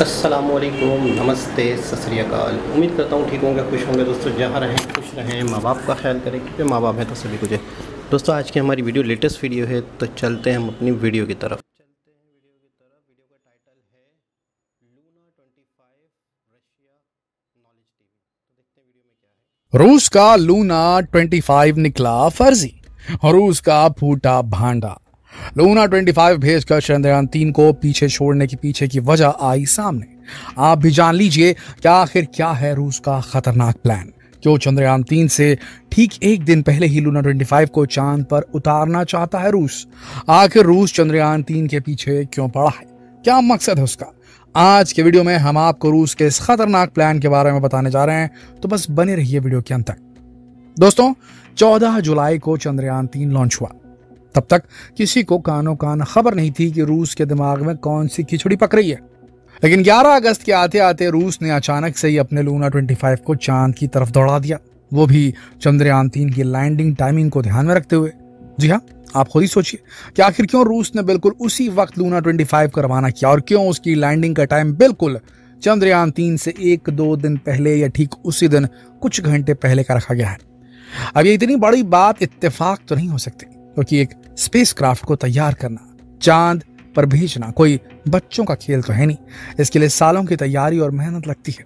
अस्सलामुअलैकुम, नमस्ते, सत श्री अकाल। उम्मीद करता हूँ ठीक होंगे, खुश होंगे। दोस्तों जहाँ रहें खुश रहें, माँ बाप का ख्याल करें क्योंकि माँ बाप हैं तो सभी कुछ है। दोस्तों आज की हमारी वीडियो लेटेस्ट वीडियो है, तो चलते हैं हम अपनी वीडियो की तरफ। वीडियो का टाइटल है लूना 25 रशिया नॉलेज टीवी। तो देखते हैं वीडियो में क्या है। रूस का लूना 25 निकला फर्जी, रूस का फूटा भांडा। लूना 25 भेजकर चंद्रयान 3 को पीछे छोड़ने के पीछे की वजह आई सामने। आप भी जान लीजिए कि आखिर क्या है रूस का खतरनाक प्लान। क्यों चंद्रयान 3 से ठीक एक दिन पहले ही लूना 25 को चांद पर उतारना चाहता है रूस। आखिर रूस चंद्रयान 3 के पीछे क्यों पड़ा है, क्या मकसद है उसका? आज के वीडियो में हम आपको रूस के इस खतरनाक प्लान के बारे में बताने जा रहे हैं, तो बस बने रहिए वीडियो के अंत तक। दोस्तों 14 जुलाई को चंद्रयान 3 लॉन्च हुआ। तब तक किसी को कानो कान खबर नहीं थी कि रूस के दिमाग में कौन सी खिचड़ी पक रही है। लेकिन 11 अगस्त के आते आते रूस ने अचानक से ही अपने लूना 25 को चांद की तरफ दौड़ा दिया, वो भी चंद्रयान 3 की लैंडिंग टाइमिंग को ध्यान में रखते हुए। जी हाँ, आप खुद ही सोचिए कि आखिर क्यों रूस ने बिल्कुल उसी वक्त लूना 25 को रवाना किया और क्यों उसकी लैंडिंग का टाइम बिल्कुल चंद्रयान 3 से 1-2 दिन पहले या ठीक उसी दिन कुछ घंटे पहले का रखा गया है। अब ये इतनी बड़ी बात इत्तेफाक तो नहीं हो सकती, क्योंकि एक स्पेसक्राफ्ट को तैयार करना, चांद पर भेजना कोई बच्चों का खेल तो है नहीं। इसके लिए सालों की तैयारी और मेहनत लगती है।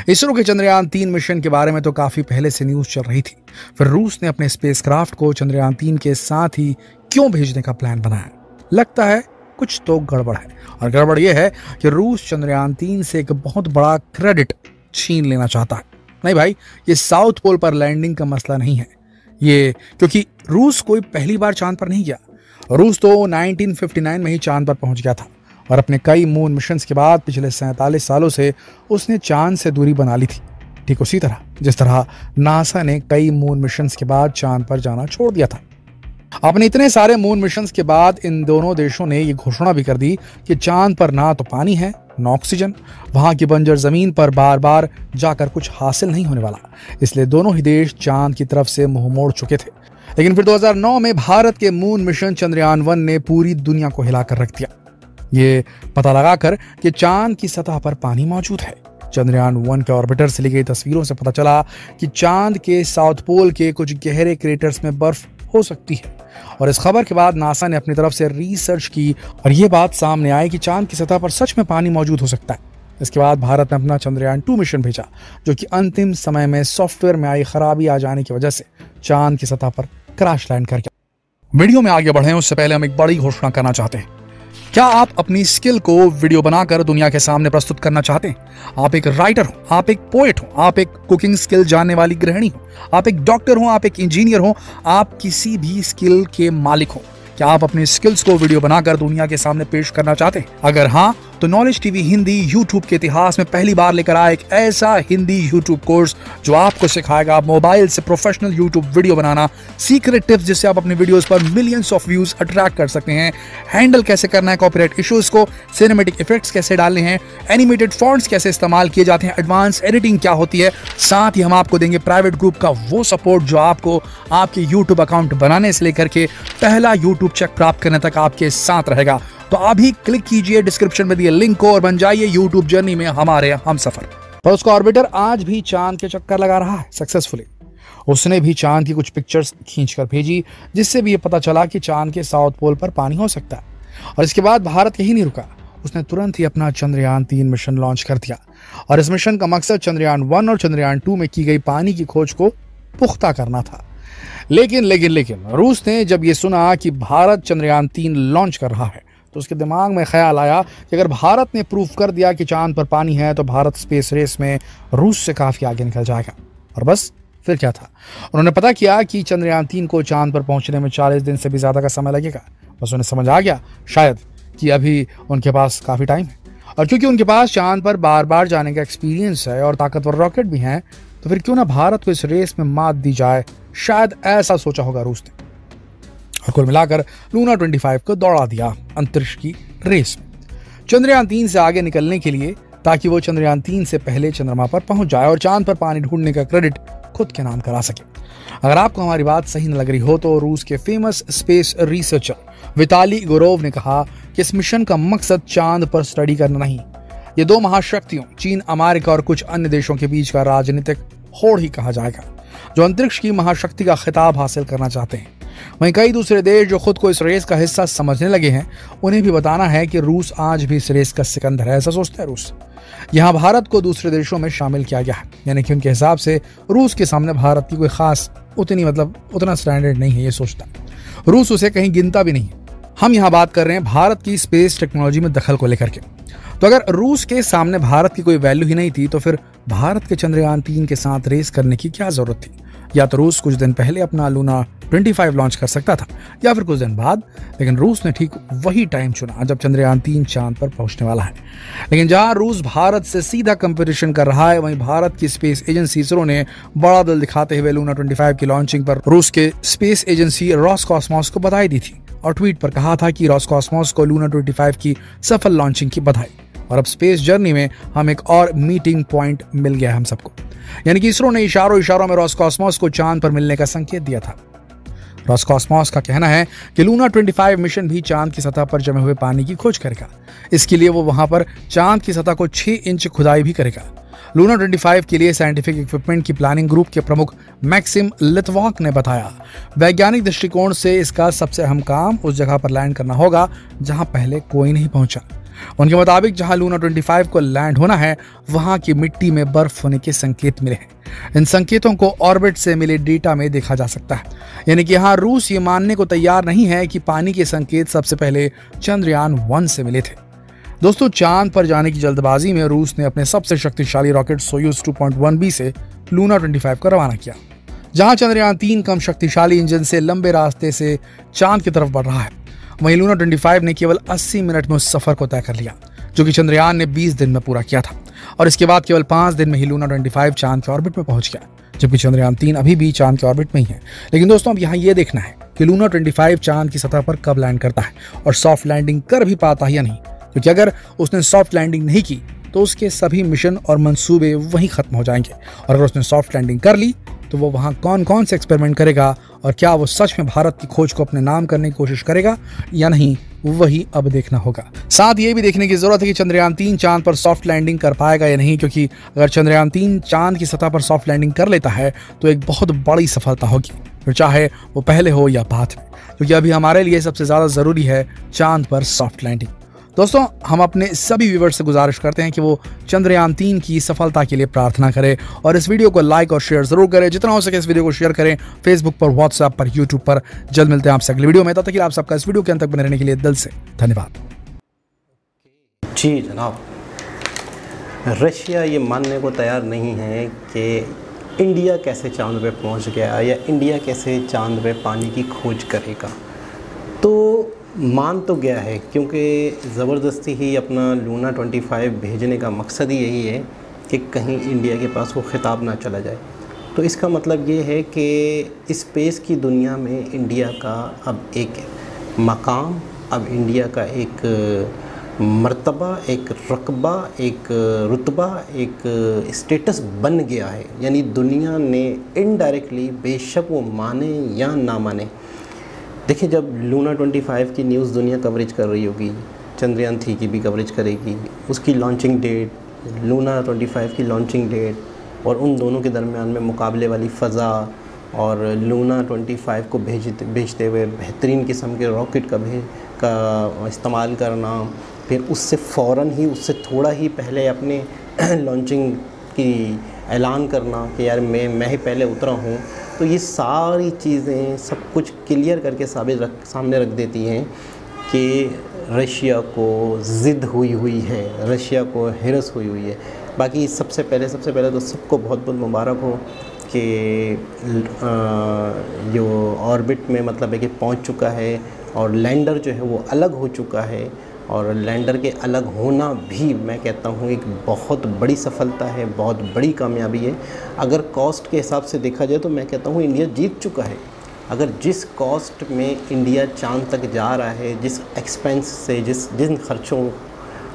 इसरो के चंद्रयान 3 मिशन के बारे में तो काफी पहले से न्यूज चल रही थी। फिर रूस ने अपने स्पेसक्राफ्ट को चंद्रयान 3 के साथ ही क्यों भेजने का प्लान बनाया? लगता है कुछ तो गड़बड़ है, और गड़बड़ यह है कि रूस चंद्रयान 3 से एक बहुत बड़ा क्रेडिट छीन लेना चाहता है। नहीं भाई, ये साउथ पोल पर लैंडिंग का मसला नहीं है ये, क्योंकि रूस कोई पहली बार चांद पर नहीं गया। रूस तो 1959 में ही चांद पर पहुंच गया था, और अपने कई मून मिशंस के बाद पिछले 47 सालों से उसने चांद से दूरी बना ली थी। ठीक उसी तरह जिस तरह नासा ने कई मून मिशंस के बाद चांद पर जाना छोड़ दिया था। अपने इतने सारे मून मिशंस के बाद इन दोनों देशों ने ये घोषणा भी कर दी कि चांद पर ना तो पानी है न ऑक्सीजन, वहां की बंजर जमीन पर बार बार जाकर कुछ हासिल नहीं होने वाला। इसलिए दोनों ही देश चांद की तरफ से मुंह मोड़ चुके थे। लेकिन फिर 2009 में भारत के मून मिशन चंद्रयान 1 ने पूरी दुनिया को हिलाकर रख दिया, ये पता लगाकर कि चांद की सतह पर पानी मौजूद है। चंद्रयान 1 के ऑर्बिटर से ली गई तस्वीरों से पता चला कि चांद के साउथ पोल के कुछ गहरे क्रेटर्स में बर्फ हो सकती है, और इस खबर के बाद नासा ने अपनी तरफ से रिसर्च की और यह बात सामने आई कि चांद की सतह पर सच में पानी मौजूद हो सकता है। इसके बाद भारत ने अपना चंद्रयान 2 मिशन भेजा, जो कि अंतिम समय में सॉफ्टवेयर में आई खराबी आ जाने की वजह से चांद की सतह पर क्रैश लैंड कर गया। वीडियो में आगे बढ़े उससे पहले हम एक बड़ी घोषणा करना चाहते हैं। क्या आप अपनी स्किल को वीडियो बनाकर दुनिया के सामने प्रस्तुत करना चाहते हैं? आप एक राइटर हो, आप एक पोएट हो, आप एक कुकिंग स्किल जानने वाली गृहिणी हो, आप एक डॉक्टर हो, आप एक इंजीनियर हो, आप किसी भी स्किल के मालिक हो। क्या आप अपनी स्किल्स को वीडियो बनाकर दुनिया के सामने पेश करना चाहते हैं? अगर हाँ, तो नॉलेज टीवी हिंदी यूट्यूब के इतिहास में पहली बार लेकर आया एक ऐसा हिंदी यूट्यूब कोर्स जो आपको सिखाएगा मोबाइल से प्रोफेशनल यूट्यूब वीडियो बनाना, सीक्रेट टिप्स जिससे आप अपने वीडियोस पर मिलियंस ऑफ व्यूज अट्रैक्ट कर सकते हैं, हैंडल कैसे करना है कॉपीराइट इश्यूज को, सिनेमैटिक इफेक्ट्स कैसे डालने हैं, एनिमेटेड फॉन्ट्स कैसे इस्तेमाल किए जाते हैं, एडवांस एडिटिंग क्या होती है। साथ ही हम आपको देंगे प्राइवेट ग्रुप का वो सपोर्ट जो आपको आपके यूट्यूब अकाउंट बनाने से लेकर के पहला यूट्यूब चेक प्राप्त करने तक आपके साथ रहेगा। तो अभी क्लिक कीजिए डिस्क्रिप्शन में दिए लिंक को और बन जाइए यूट्यूब जर्नी में हमारे हमसफर। पर उसका ऑर्बिटर आज भी चांद के चक्कर लगा रहा है सक्सेसफुली। उसने भी चांद की कुछ पिक्चर्स खींचकर भेजी, जिससे भी ये पता चला कि चांद के साउथ पोल पर पानी हो सकता है। और इसके बाद भारत यही नहीं रुका, उसने तुरंत ही अपना चंद्रयान 3 मिशन लॉन्च कर दिया। और इस मिशन का मकसद चंद्रयान 1 और चंद्रयान 2 में की गई पानी की खोज को पुख्ता करना था। लेकिन रूस ने जब ये सुना कि भारत चंद्रयान 3 लॉन्च कर रहा है, तो उसके दिमाग में ख्याल आया कि अगर भारत ने प्रूफ कर दिया कि चांद पर पानी है, तो भारत स्पेस रेस में रूस से काफी आगे निकल जाएगा। और बस फिर क्या था, उन्होंने पता किया कि चंद्रयान 3 को चांद पर पहुंचने में 40 दिन से भी ज्यादा का समय लगेगा। बस उन्हें समझ आ गया शायद कि अभी उनके पास काफी टाइम है, और क्योंकि उनके पास चांद पर बार बार जाने का एक्सपीरियंस है और ताकतवर रॉकेट भी हैं, तो फिर क्यों ना भारत को इस रेस में मात दी जाए। शायद ऐसा सोचा होगा रूस ने, और कुल मिलाकर लूना 25 को दौड़ा दिया अंतरिक्ष की रेस में चंद्रयान 3 से आगे निकलने के लिए, ताकि वो चंद्रयान 3 से पहले चंद्रमा पर पहुंच जाए और चांद पर पानी ढूंढने का क्रेडिट खुद के नाम करा सके। अगर आपको हमारी बात सही न लग रही हो, तो रूस के फेमस स्पेस रिसर्चर विताली गोरोव ने कहा कि इस मिशन का मकसद चांद पर स्टडी करना नहीं, ये दो महाशक्तियों चीन, अमेरिका और कुछ अन्य देशों के बीच का राजनीतिक होड़ ही कहा जाएगा, जो अंतरिक्ष की महाशक्ति का खिताब हासिल करना चाहते हैं। वहीं कई दूसरे देश जो खुद को इस रेस का हिस्सा समझने लगे हैं, उन्हें भी बताना है कि रूस आज भी इस रेस का सिकंदर है, ऐसा सोचता है रूस। यहाँ भारत को दूसरे देशों में शामिल किया गया है, यानी कि उनके हिसाब से रूस के सामने भारत की कोई खास उतना स्टैंडर्ड नहीं है, ये सोचता है। रूस उसे कहीं गिनता भी नहीं है। हम यहाँ बात कर रहे हैं भारत की स्पेस टेक्नोलॉजी में दखल को लेकर के। तो अगर रूस के सामने भारत की कोई वैल्यू ही नहीं थी, तो फिर भारत के चंद्रयान 3 के साथ रेस करने की क्या जरूरत थी? या तो रूस कुछ दिन पहले अपना लूना 25 लॉन्च कर सकता था, या फिर कुछ दिन बाद। लेकिन रूस ने ठीक वही टाइम चुना जब चंद्रयान 3 चांद पर पहुंचने वाला है। लेकिन जहां रूस भारत से सीधा कंपटीशन कर रहा है, वहीं भारत की स्पेस एजेंसी इसरो ने बड़ा दिल दिखाते हुए लूना 25 की लॉन्चिंग पर रूस के स्पेस एजेंसी रॉसकॉस्मोस को बधाई दी थी और ट्वीट पर कहा था कि रॉसकॉस्मोस को लूना 25 की सफल लॉन्चिंग की बधाई। और अब स्पेस जर्नी में हम एक और मीटिंग पॉइंट मिल गया हम सबको, यानी कि इसरो ने इशारों में रॉसकॉस्मोस को चांद पर मिलने का संकेत दिया था। रॉसकॉस्मोस का कहना है कि लूना 25 मिशन भी चांद की सतह पर जमे हुए पानी की खोज करेगा। इसके लिए वो वहां पर चांद की सतह को 6 इंच खुदाई भी करेगा। लूना 25 के लिए साइंटिफिक इक्विपमेंट की प्लानिंग ग्रुप के प्रमुख मैक्सिम लित्वाक ने बताया, वैज्ञानिक दृष्टिकोण से इसका सबसे अहम काम उस जगह पर लैंड करना होगा जहां पहले कोई नहीं पहुंचा। उनके मुताबिक जहां लूना 25 को लैंड होना है, वहां की मिट्टी में बर्फ होने के संकेत मिले हैं। इन संकेतों को ऑर्बिट से मिले डेटा में देखा जा सकता है, यानी कि यहाँ रूस ये मानने को तैयार नहीं है कि पानी के संकेत सबसे पहले चंद्रयान 1 से मिले थे। दोस्तों, चांद पर जाने की जल्दबाजी में रूस ने अपने सबसे शक्तिशाली रॉकेट सोयूज 2.1B से लूना 25 को रवाना किया। जहां चंद्रयान 3 कम शक्तिशाली इंजन से लंबे रास्ते से चांद की तरफ बढ़ रहा है, वहीं लूना 25 ने केवल 80 मिनट में उस सफर को तय कर लिया, जो कि चंद्रयान ने 20 दिन में पूरा किया था। और इसके बाद केवल 5 दिन में ही लूना 25 चांद के ऑर्बिट में पहुंच गया, जबकि चंद्रयान 3 अभी भी चांद के ऑर्बिट में ही है। लेकिन दोस्तों, अब यहाँ ये देखना है कि लूना 25 चांद की सतह पर कब लैंड करता है और सॉफ्ट लैंडिंग कर भी पाता है या नहीं, क्योंकि अगर उसने सॉफ्ट लैंडिंग नहीं की तो उसके सभी मिशन और मंसूबे वहीं खत्म हो जाएंगे। और अगर उसने सॉफ्ट लैंडिंग कर ली तो वो वहां कौन कौन से एक्सपेरिमेंट करेगा और क्या वो सच में भारत की खोज को अपने नाम करने की कोशिश करेगा या नहीं, वही अब देखना होगा। साथ ये भी देखने की जरूरत है कि चंद्रयान 3 चांद पर सॉफ्ट लैंडिंग कर पाएगा या नहीं, क्योंकि अगर चंद्रयान 3 चांद की सतह पर सॉफ्ट लैंडिंग कर लेता है तो एक बहुत बड़ी सफलता होगी, फिर चाहे वो पहले हो या बाद में, क्योंकि अभी हमारे लिए सबसे ज्यादा जरूरी है चांद पर सॉफ्ट लैंडिंग। दोस्तों, हम अपने सभी व्यूअर्स से गुजारिश करते हैं कि वो चंद्रयान 3 की सफलता के लिए प्रार्थना करें और इस वीडियो को लाइक और शेयर जरूर करें। जितना हो सके इस वीडियो को शेयर करें फेसबुक पर, व्हाट्सएप पर, यूट्यूब पर। जल्द मिलते हैं आपसे अगली वीडियो में। तब तक के लिए आप सबका इस वीडियो के अंत तक बने रहने के लिए दिल से धन्यवाद। जी जनाब, रशिया ये मानने को तैयार नहीं है कि इंडिया कैसे चांद पे पहुंच गया या इंडिया कैसे चांद पे पानी की खोज करेगा। तो मान तो गया है, क्योंकि ज़बरदस्ती ही अपना लूना 25 भेजने का मकसद ही यही है कि कहीं इंडिया के पास वो खिताब ना चला जाए। तो इसका मतलब ये है कि स्पेस की दुनिया में इंडिया का अब एक मकाम, अब इंडिया का एक मर्तबा, एक रकबा, एक रुतबा, एक स्टेटस बन गया है। यानी दुनिया ने इनडायरेक्टली, बेशक वो माने या ना माने, देखिए जब लूना 25 की न्यूज़ दुनिया कवरेज कर रही होगी, चंद्रयान 3 की भी कवरेज करेगी, उसकी लॉन्चिंग डेट, लूना 25 की लॉन्चिंग डेट और उन दोनों के दरमियान में मुकाबले वाली फ़ज़ा और लूना 25 को भेजते हुए बेहतरीन किस्म के रॉकेट का इस्तेमाल करना, फिर उससे फ़ौरन ही, उससे थोड़ा ही पहले अपने लॉन्चिंग की ऐलान करना कि यार मैं ही पहले उतरा हूँ। तो ये सारी चीज़ें सब कुछ क्लियर करके सामने रख देती हैं कि रशिया को ज़िद हुई है, रशिया को हिरस हुई है। बाकी सबसे पहले तो सबको बहुत बहुत मुबारक हो कि जो ऑर्बिट में मतलब है कि पहुंच चुका है और लैंडर जो है वो अलग हो चुका है। और लैंडर के अलग होना भी मैं कहता हूँ एक बहुत बड़ी सफलता है, बहुत बड़ी कामयाबी है। अगर कॉस्ट के हिसाब से देखा जाए तो मैं कहता हूँ इंडिया जीत चुका है। अगर जिस कॉस्ट में इंडिया चांद तक जा रहा है, जिस एक्सपेंस से, जिन खर्चों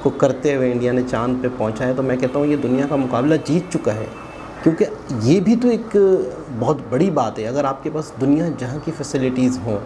को करते हुए इंडिया ने चांद पे पहुंचा है, तो मैं कहता हूँ ये दुनिया का मुकाबला जीत चुका है। क्योंकि ये भी तो एक बहुत बड़ी बात है, अगर आपके पास दुनिया जहाँ की फैसिलिटीज़ हों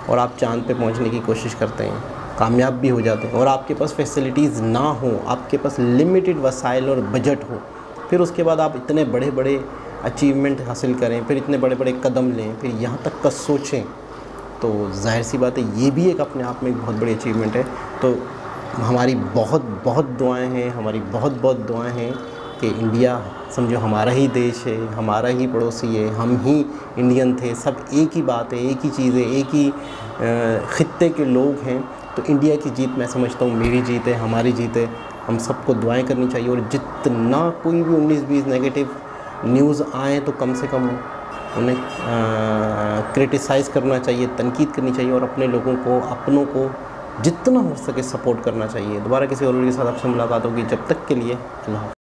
और आप चांद पे पहुँचने की कोशिश करते हैं कामयाब भी हो जाते हैं। और आपके पास फैसिलिटीज़ ना हो, आपके पास लिमिटेड वसाइल और बजट हो, फिर उसके बाद आप इतने बड़े बड़े अचीवमेंट हासिल करें, फिर इतने बड़े बड़े कदम लें, फिर यहाँ तक का सोचें, तो जाहिर सी बात है ये भी एक अपने आप में एक बहुत बड़ी अचीवमेंट है। तो हमारी बहुत बहुत दुआएं हैं, हमारी बहुत बहुत दुआएं हैं कि इंडिया समझो हमारा ही देश है, हमारा ही पड़ोसी है, हम ही इंडियन थे, सब एक ही बात है, एक ही चीज़ है, एक ही ख़ित्ते के लोग हैं। तो इंडिया की जीत मैं समझता हूँ मेरी जीत है, हमारी जीत है। हम सबको दुआएं करनी चाहिए, और जितना कोई भी 19-20 नेगेटिव न्यूज़ आए तो कम से कम उन्हें क्रिटिसाइज़ करना चाहिए, तनकीद करनी चाहिए, और अपने लोगों को, अपनों को जितना हो सके सपोर्ट करना चाहिए। दोबारा किसी और वीडियो के साथ आपसे मुलाकात होगी, जब तक के लिए अल्लाह।